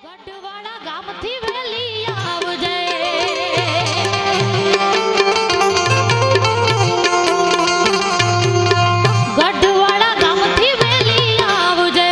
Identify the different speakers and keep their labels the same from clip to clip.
Speaker 1: ગઢવાડા ગામથી વેલી આવજે ગઢવાડા ગામથી વેલી આવજે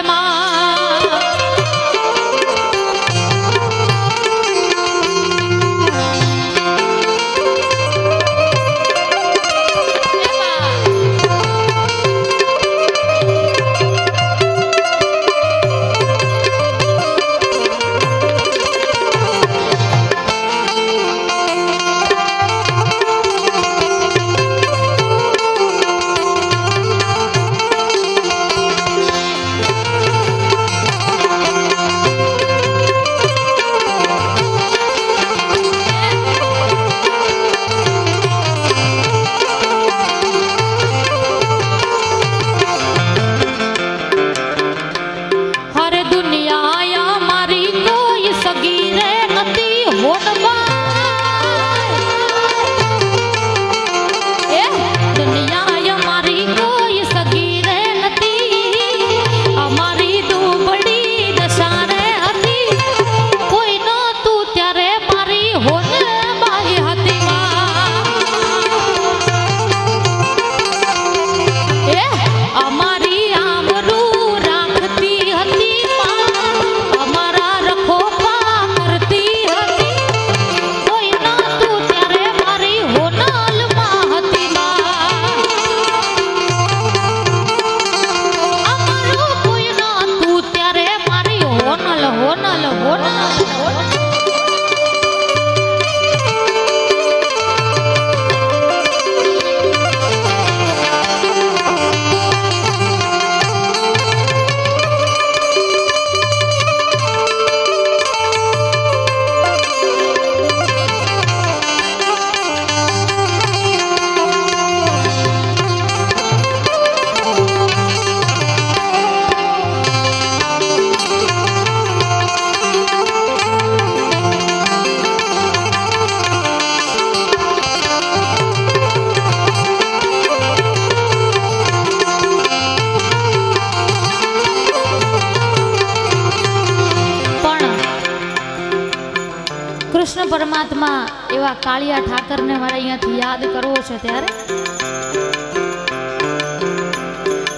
Speaker 1: કૃષ્ણ પરમાત્મા એવા કાળિયા ઠાકરને મારે અહીંયાથી યાદ કરવો છે ત્યારે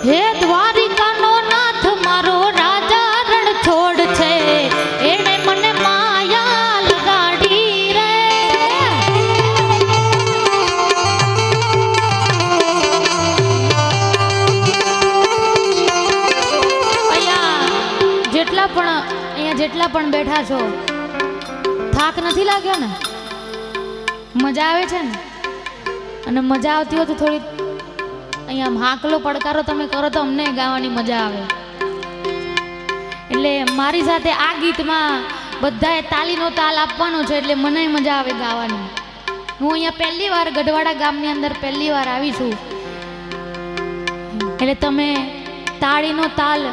Speaker 1: હે દ્વારિકાનો નાથ મારો રાજા રણછોડ છે એણે મને માયા લગાડી રે અહીંયા જેટલા પણ બેઠા છો થાક નથી લાગ્યો ને મજા આવે છે ને અને મજા આવતી હોય તો થોડી અહીંયા હાકલો પડકારો તમે કરો તો અમને ગાવાની મજા આવે એટલે મારી સાથે આ ગીતમાં બધાએ તાલીનો તાલ આપવાનો છે એટલે મને મજા આવે ગાવાની હું અહીંયા પહેલી વાર ગઢવાડા ગામની અંદર પહેલી વાર આવી છું એટલે તમે તાળીનો તાલ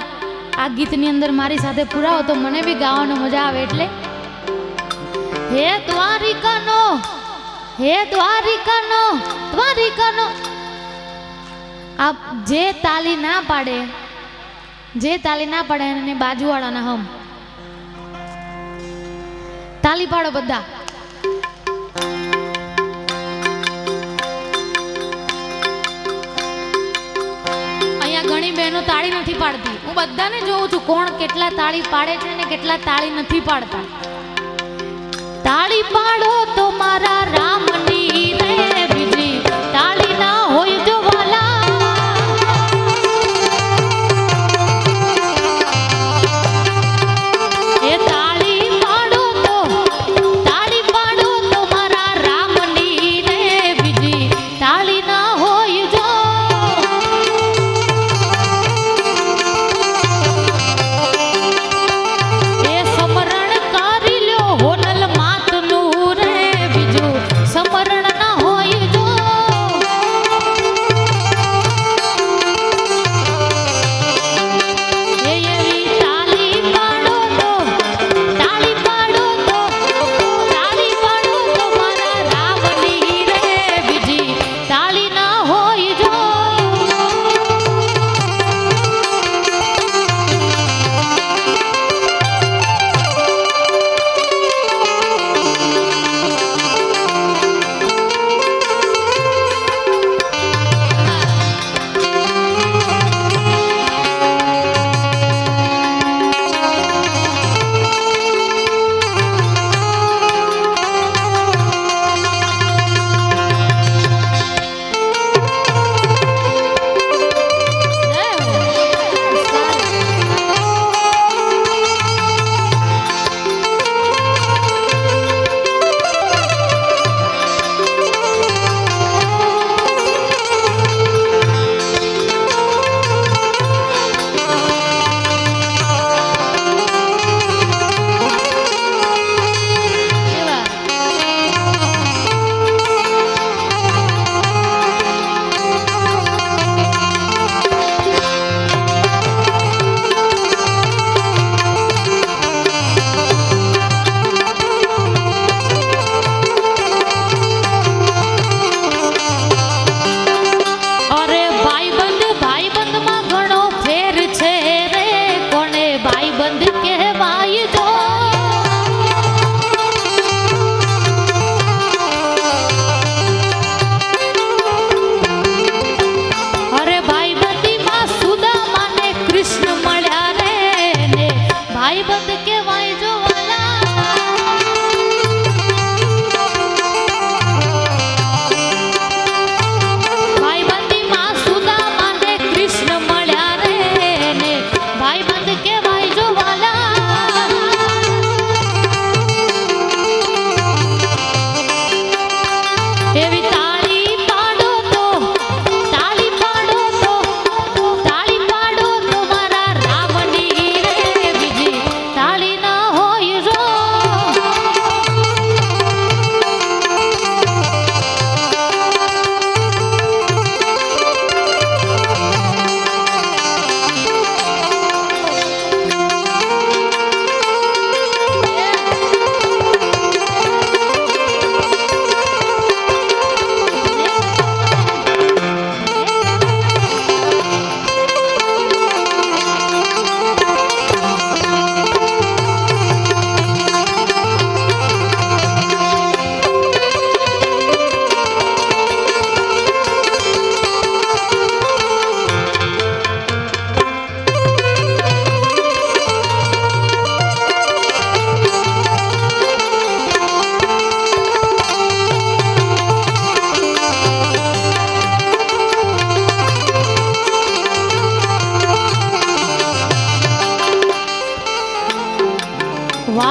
Speaker 1: આ ગીતની અંદર મારી સાથે પુરાવો તો મને બી ગાવાનો મજા આવે એટલે હે દ્વારિકાનો આપ જે તાલી ના પાડે એને બાજુવાળાના હમ તાલી પાડો બધા અહીંયા ઘણી બહેનો તાળી નથી પાડતી હું બધાને જોઉં છું કોણ કેટલા તાળી પાડે છે ને કેટલા તાળી નથી પાડતા તાળી પાડો તો મારા રામની રે બીજી તાળી ના હોય જો વાલા એ તાળી પાડો તો મારા રામની રે બીજી તાળી ના હોય જો એ સમરણ કરી લ્યો હોનલ સમર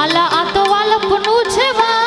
Speaker 1: વાલા આ તો વાલપનું છે વા